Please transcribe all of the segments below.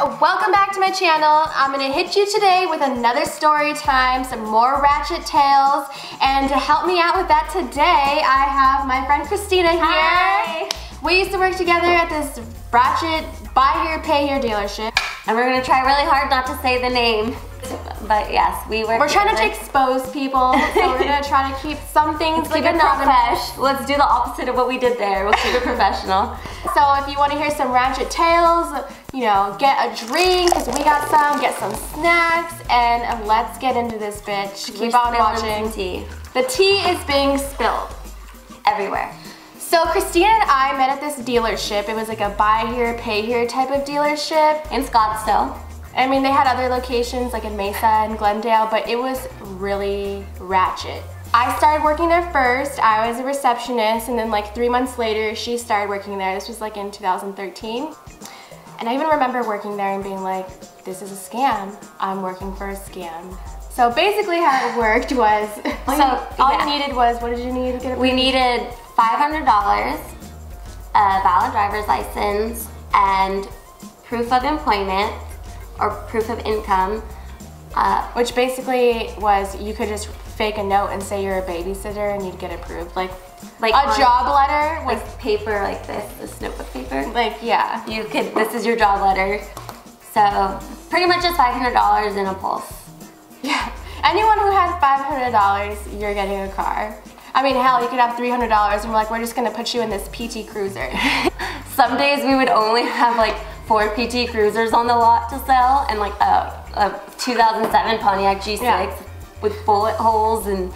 welcome back to my channel. I'm gonna hit you today with another story time, some more Ratchet tales, and to help me out with that today, I have my friend Christina here. Hi. We used to work together at this Ratchet buy here, pay here dealership. And we're gonna try really hard not to say the name. But yes, we're trying to expose people, so we're gonna try to keep some things like anonymous. Let's do the opposite of what we did there. We'll keep it professional. So if you want to hear some Ratchet tales, you know, get a drink, because we got some, get some snacks, and let's get into this bitch. Keep on watching. Tea. The tea is being spilled Everywhere. So Christina and I met at this dealership. It was like a buy here, pay here type of dealership. In Scottsdale. I mean, they had other locations like in Mesa and Glendale, but it was really ratchet. I started working there first. I was a receptionist, and then like 3 months later, she started working there. This was like in 2013. And I even remember working there and being like, this is a scam. I'm working for a scam. So basically how it worked was, all you needed was, what did you need to get approved? We needed $500, a valid driver's license, and proof of employment, or proof of income. Which basically was, you could just fake a note and say you're a babysitter and you'd get approved. Like a job letter with paper like this notebook paper. Like, yeah. You could, this is your job letter. So pretty much just $500 in a pulse. Yeah. Anyone who had $500, you're getting a car. I mean, hell, you could have $300 and we're like, we're just gonna put you in this PT Cruiser. Some days we would only have like 4 PT Cruisers on the lot to sell, and like a 2007 Pontiac G6 with bullet holes and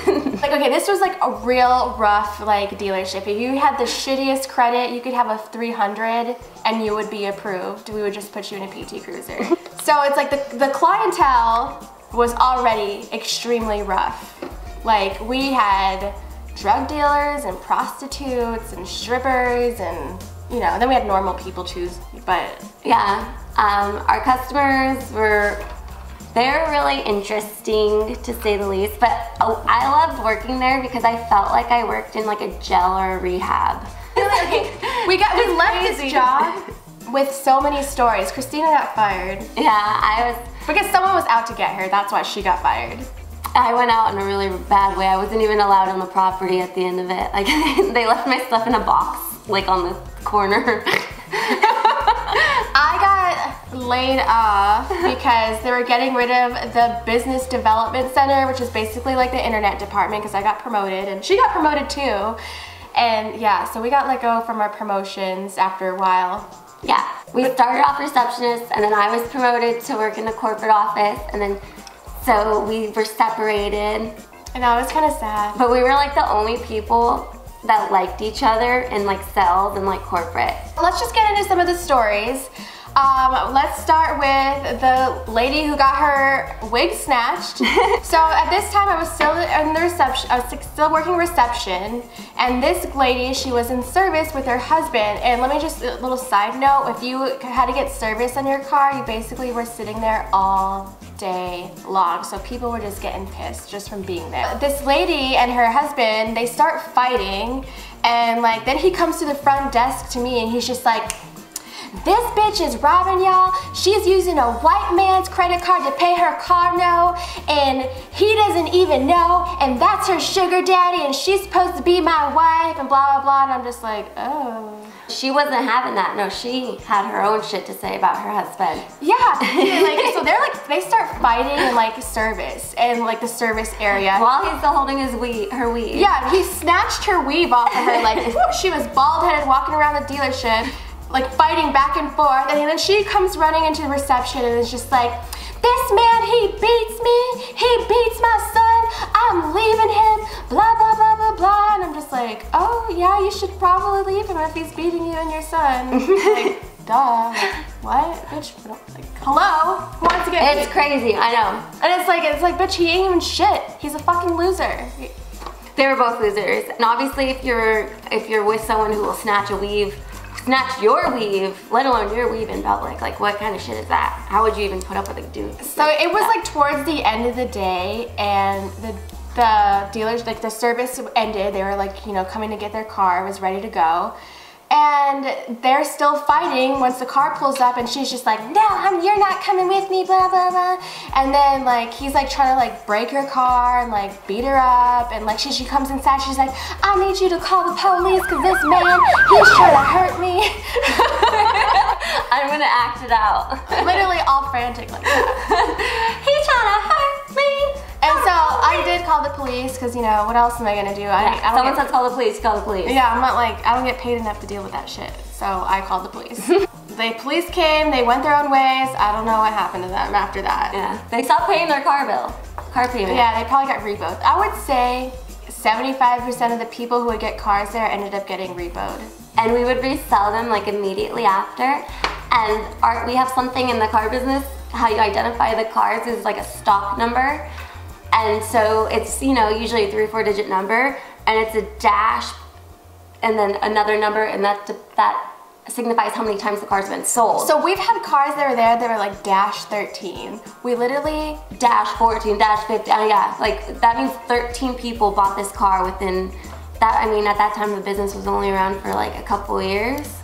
like, okay, this was like a real rough like dealership. If you had the shittiest credit, you could have a 300 and you would be approved. We would just put you in a PT Cruiser. So it's like the clientele was already extremely rough. Like, we had drug dealers and prostitutes and strippers and, you know, then we had normal people too, but yeah, our customers they're really interesting to say the least, but I loved working there because I felt like I worked in like a jail or a rehab. Okay, we left this job with so many stories. Christina got fired. Yeah, because someone was out to get her, that's why she got fired. I went out in a really bad way. I wasn't even allowed on the property at the end of it. Like, they left my stuff in a box, like on the corner. I got laid off because they were getting rid of the business development center, which is basically like the internet department, because I got promoted and she got promoted too. And yeah, so we got let go from our promotions after a while. Yeah, we started off receptionist, and then I was promoted to work in the corporate office, and then so we were separated. And that was kind of sad. But we were like the only people that liked each other in like sales and like corporate. Let's just get into some of the stories. Let's start with the lady who got her wig snatched. So at this time I was still in the reception, I was still working reception, and this lady, she was in service with her husband. And let me just, a little side note, if you had to get service on your car, you basically were sitting there all day long. So people were just getting pissed just from being there. This lady and her husband, they start fighting, and like then he comes to the front desk to me and he's just like, this bitch is robbing y'all. She's using a white man's credit card to pay her car note, and he doesn't even know, and that's her sugar daddy, and she's supposed to be my wife, and blah, blah, blah. And I'm just like, oh. She wasn't having that. No, she had her own shit to say about her husband. Yeah, like, so they're like, they start fighting in like service, and like the service area. While he's still holding her weave. Yeah, he snatched her weave off of her, like she was bald-headed walking around the dealership, like fighting back and forth, and then she comes running into the reception and is just like, this man, he beats me, he beats my son, I'm leaving him, blah, blah, blah, blah, blah. And I'm just like, oh yeah, you should probably leave him if he's beating you and your son. Like, duh, like, what? Bitch, like, hello? Who wants to get It's crazy, I know. And it's like, bitch, he ain't even shit. He's a fucking loser. They were both losers. And obviously if you're with someone who will snatch a weave, snatch your weave, let alone your weave in public. Like, what kind of shit is that? How would you even put up with a dude? So it was like towards the end of the day, and the dealers, like the service ended. They were like, you know, coming to get their car, was ready to go. And they're still fighting once the car pulls up, and she's just like, no, you're not coming with me, blah, blah, blah. And then like he's like trying to like break her car and like beat her up, and like she comes inside, she's like, I need you to call the police because this man, he's trying to hurt me. I'm gonna act it out. Literally all frantic like that. He's trying to hurt me. And so I did call the police because, you know, what else am I gonna do? Someone says call the police, call the police. Yeah, I'm not like, I don't get paid enough to deal with that shit. So I called the police. The police came, they went their own ways. I don't know what happened to them after that. Yeah, they stopped paying their car payment. Yeah, they probably got repoed. I would say 75% of the people who would get cars there ended up getting repoed. And we would resell them like immediately after. And we have something in the car business, how you identify the cars is like a stock number. And so it's, you know, usually a 3 or 4 digit number, and it's a dash and then another number, and that signifies how many times the car's been sold. So we've had cars that were there that were like dash 13. We literally dash 14, dash 15, yeah, like that means 13 people bought this car within that. I mean, at that time the business was only around for like a couple years.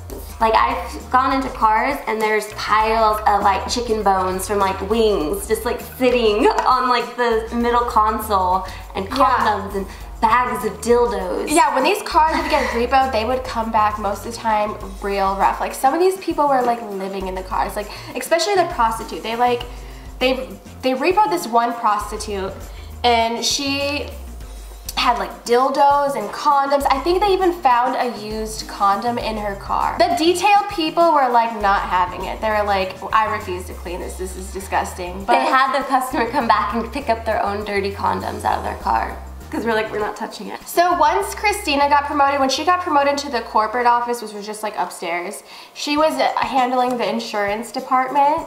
Like I've gone into cars and there's piles of like chicken bones from like wings just like sitting on like the middle console, and condoms and bags of dildos. Yeah, when these cars would get repoed, they would come back most of the time real rough. Like some of these people were like living in the cars, like especially the prostitute. They repoed this one prostitute, and she had like dildos and condoms. I think they even found a used condom in her car. The detail people were like not having it. They were like, I refuse to clean this. This is disgusting. But they had the customer come back and pick up their own dirty condoms out of their car, because we're like, we're not touching it. So once Christina got promoted, when she got promoted to the corporate office, which was just like upstairs, she was handling the insurance department.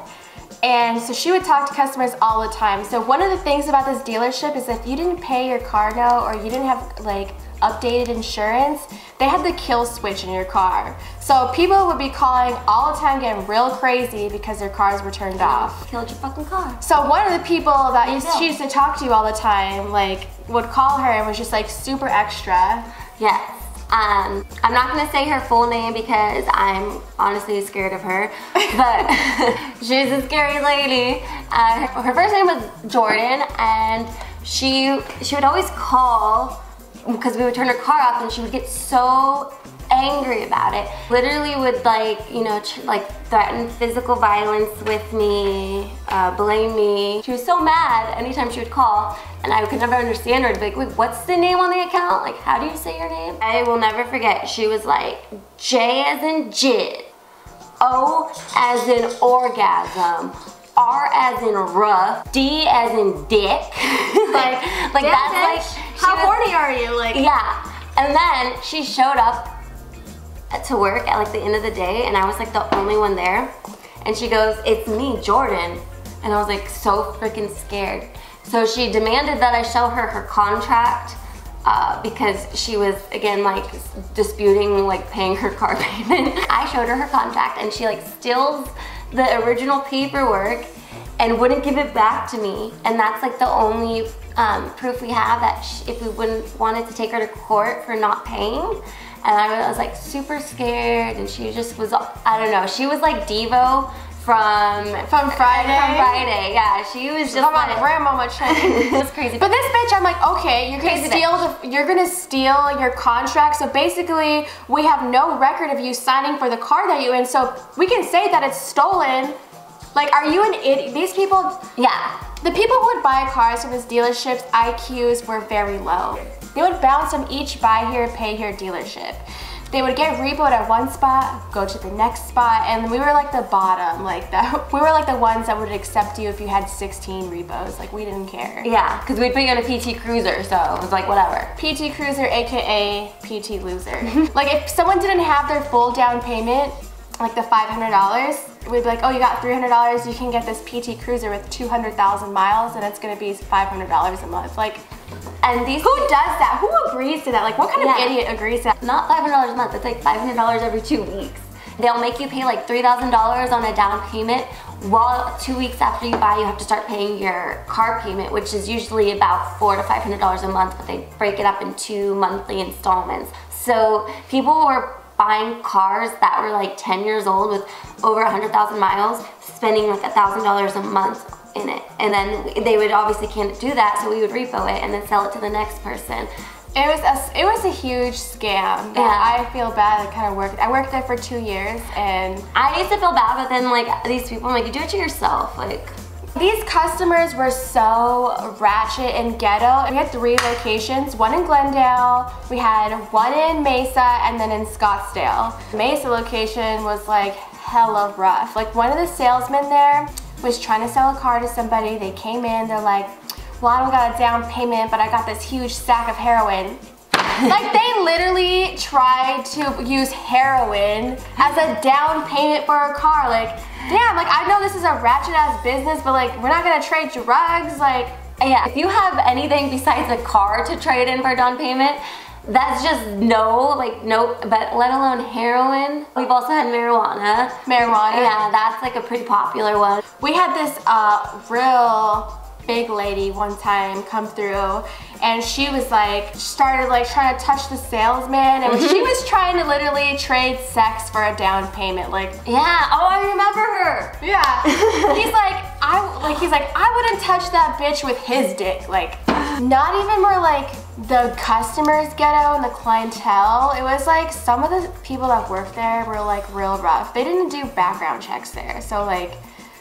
And so she would talk to customers all the time. So one of the things about this dealership is if you didn't pay your car note or you didn't have like updated insurance, they had the kill switch in your car. So people would be calling all the time, getting real crazy because their cars were turned off. Killed your fucking car. So one of the people that she used to talk to all the time, like, would call her and was just like super extra. Yes. I'm not gonna say her full name because I'm honestly scared of her, but she's a scary lady. Her first name was Jordan, and she would always call because we would turn her car off, and she would get so angry about it. Literally would like, you know, like threaten physical violence with me, blame me. She was so mad anytime she would call, and I could never understand her. I'd be like, wait, what's the name on the account? Like, how do you say your name? I will never forget, she was like, J as in jit, O as in orgasm, R as in rough, D as in dick. like that's like, how horny are you? Like, yeah. And then she showed up to work at like the end of the day, and I was like the only one there, and she goes, it's me, Jordan. And I was like so freaking scared. So she demanded that I show her her contract because she was, again, like disputing like paying her car payment. I showed her her contract, and she like steals the original paperwork and wouldn't give it back to me. And that's like the only proof we have that if we wanted to take her to court for not paying. And I was like super scared, and she just was, I don't know, she was like Devo from Friday. From Friday, yeah. She was just like grandmama chain. It was crazy. But this bitch, I'm like, okay, you're gonna steal your contract. So basically, we have no record of you signing for the car that you in. So we can say that it's stolen. Like, are you an idiot? These people, yeah. The people who would buy cars from this dealership's IQs were very low. They would bounce from each buy here, pay here dealership. They would get repoed at one spot, go to the next spot, and we were like the bottom, like that. We were like the ones that would accept you if you had 16 repos. Like, we didn't care. Yeah, because we'd put you on a PT Cruiser, so it was like whatever. PT Cruiser, AKA PT Loser. Like, if someone didn't have their full down payment, like the $500, we'd be like, oh, you got $300, you can get this PT Cruiser with 200,000 miles, and it's gonna be $500 a month. Like, and who does that? Who agrees to that? Like, what kind of idiot agrees to that? Not $500 a month, it's like $500 every 2 weeks. They'll make you pay like $3,000 on a down payment, while 2 weeks after you buy, you have to start paying your car payment, which is usually about $400 to $500 a month, but they break it up in 2 monthly installments. So people were buying cars that were like 10 years old with over 100,000 miles, spending like $1,000 a month in it. And then they would obviously can't do that, so we would repo it and then sell it to the next person. It was a huge scam. Yeah. I feel bad. I worked there for 2 years, and I used to feel bad, but then like these people, I'm like, you do it to yourself. Like, these customers were so ratchet and ghetto. We had 3 locations, one in Glendale, we had one in Mesa, and then in Scottsdale. The Mesa location was like hella rough. Like, one of the salesmen there was trying to sell a car to somebody. They came in, they're like, well, I don't got a down payment, but I got this huge sack of heroin. Like, they literally tried to use heroin as a down payment for a car. Like, damn, like, I know this is a ratchet ass business, but like, we're not gonna trade drugs, like. Yeah, if you have anything besides a car to trade in for a down payment, that's just no, but let alone heroin. We've also had marijuana. Marijuana? Yeah, that's like a pretty popular one. We had this real big lady one time come through, and she was like, started like trying to touch the salesman, and she was trying to literally trade sex for a down payment. Like, yeah, oh, I remember her. Yeah. He's like, I wouldn't touch that bitch with his dick. Like, not even were like the customers ghetto and the clientele. It was like some of the people that worked there were like real rough. They didn't do background checks there, so like,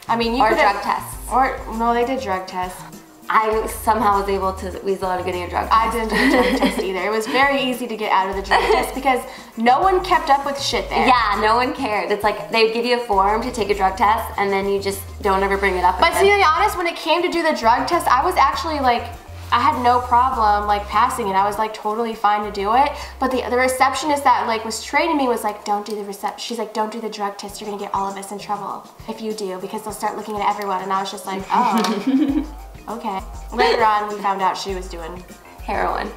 I mean, you or drug tests. Or no, they did drug tests. I somehow was able to weasel out of getting a drug test. I didn't do the drug test either. It was very easy to get out of the drug test because no one kept up with shit there. Yeah, no one cared. It's like they would give you a form to take a drug test, and then you just don't ever bring it up again. But to be honest, when it came to do the drug test, I was actually like, I had no problem like passing it. I was like totally fine to do it. But the receptionist that like was training me was like, don't do the she's like, don't do the drug test. You're gonna get all of us in trouble if you do, because they'll start looking at everyone. And I was just like, oh, okay. Later on, we found out she was doing heroin.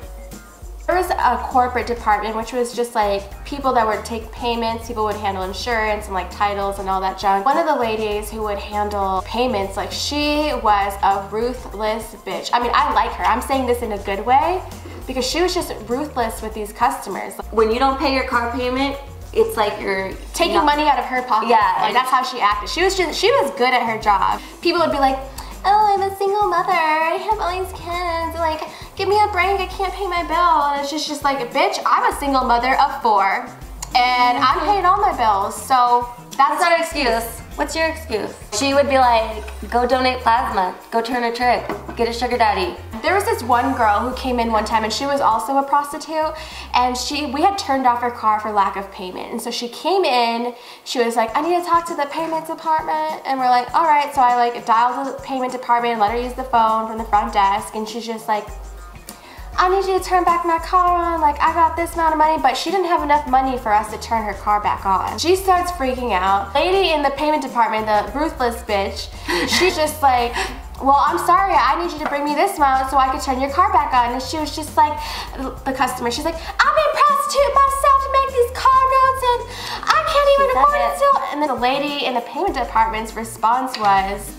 There was a corporate department, which was just like people that would take payments, people would handle insurance and like titles and all that junk. One of the ladies who would handle payments, like, she was a ruthless bitch. I mean, I like her. I'm saying this in a good way because she was just ruthless with these customers. When you don't pay your car payment, it's like you're taking money out of her pocket. Yeah, like, that's how she acted. She was good at her job. People would be like, oh, I'm a single mother, I have all these kids, like, give me a break, I can't pay my bill. And it's just like, bitch, I'm a single mother of 4, and I'm paying all my bills, so that's not an excuse. What's your excuse? She would be like, go donate plasma, go turn a trick, get a sugar daddy. There was this one girl who came in one time, and she was also a prostitute, and we had turned off her car for lack of payment. And so she came in, she was like, I need to talk to the payment department. And we're like, all right. So I like dialed the payment department and let her use the phone from the front desk, and she's just like, I need you to turn back my car on, like, I got this amount of money, but she didn't have enough money for us to turn her car back on. She starts freaking out. Lady in the payment department, the ruthless bitch, she's just like, well, I'm sorry, I need you to bring me this amount so I could turn your car back on. And she was just like, the customer, she's like, I'm being prostitute myself to make these car notes, and I can't even afford it still. And then the lady in the payment department's response was,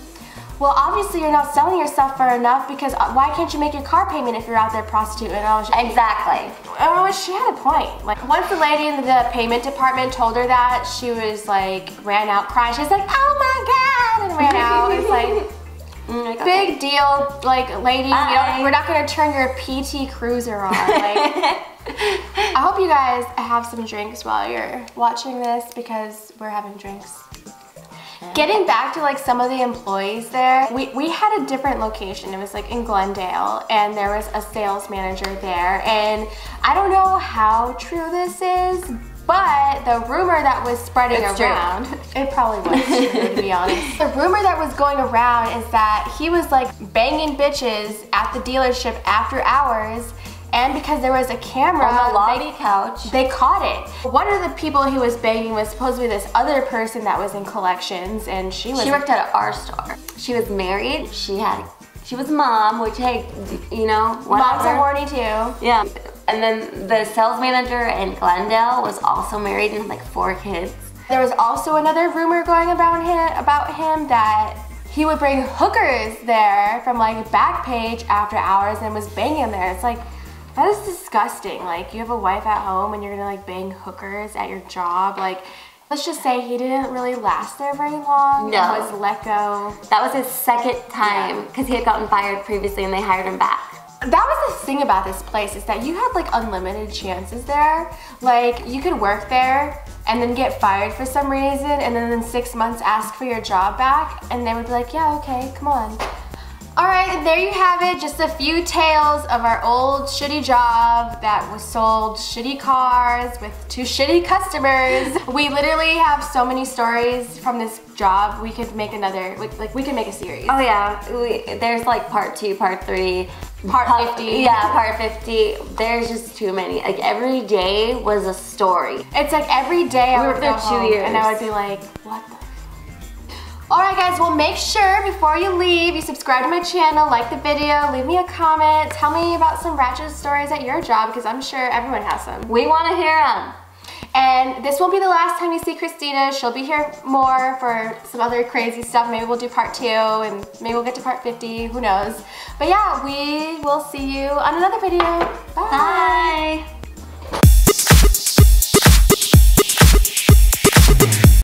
well, obviously you're not selling yourself for enough, because why can't you make your car payment if you're out there prostituting? And I was just, exactly. Oh, she had a point. Like, once the lady in the payment department told her that, she was like, ran out crying. She was like, oh my God, and ran out. It's like, big deal, like, lady, we're not gonna turn your PT Cruiser on. Like, I hope you guys have some drinks while you're watching this, because we're having drinks. Getting back to like some of the employees there, we had a different location. It was like in Glendale, and there was a sales manager there, and I don't know how true this is, but the rumor that was spreading around, it probably was true, to be honest. The rumor that was going around is that he was like banging bitches at the dealership after hours, and because there was a camera on the lobby couch, they caught it. One of the people he was banging was supposed to be this other person that was in collections, and she worked at our store. She was married. She was a mom, which, hey, you know, whatever. Moms are horny too. Yeah. And then the sales manager in Glendale was also married and had like 4 kids. There was also another rumor going about him that he would bring hookers there from like Backpage after hours and was banging there. It's like, That is disgusting. Like, you have a wife at home and you're gonna like bang hookers at your job. Like, let's just say he didn't really last there very long. No. He was let go. That was his second time because he had gotten fired previously and they hired him back. That was the thing about this place, is that you had like unlimited chances there. Like, you could work there and then get fired for some reason, and then in 6 months ask for your job back, and they would be like, yeah, okay, come on. All right, there you have it, just a few tales of our old shitty job that was sold shitty cars with 2 shitty customers. We literally have so many stories from this job. We could make another, like we could make a series. Oh yeah, there's like part 2, part 3. Part 50. Yeah, part 50. There's just too many. Like, every day was a story. It's like every day I would go home 2 years. and I would be like, what the? Alright guys, well make sure before you leave, you subscribe to my channel, like the video, leave me a comment, tell me about some Ratchet stories at your job, because I'm sure everyone has some. We want to hear them. And this won't be the last time you see Christina. She'll be here more for some other crazy stuff. Maybe we'll do part 2 and maybe we'll get to part 50, who knows. But yeah, we will see you on another video. Bye. Bye.